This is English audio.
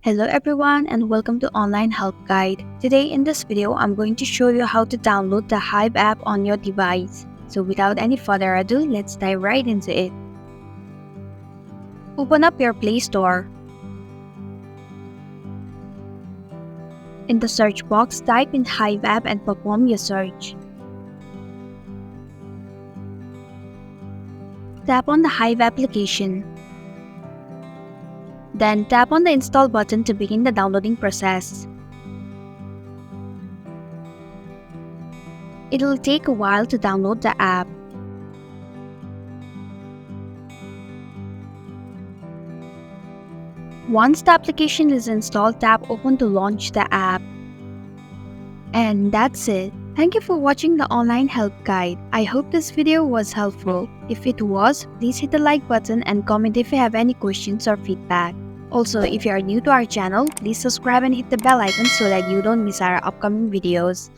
Hello everyone and welcome to Online Help Guide. Today in this video, I'm going to show you how to download the Hive app on your device. So without any further ado, let's dive right into it. Open up your Play Store. In the search box, type in Hive app and perform your search. Tap on the Hive application. Then tap on the install button to begin the downloading process. It will take a while to download the app. Once the application is installed, tap Open to launch the app. And that's it. Thank you for watching the Online Help Guide. I hope this video was helpful. If it was, please hit the like button and comment if you have any questions or feedback. Also, if you are new to our channel, please subscribe and hit the bell icon so that you don't miss our upcoming videos.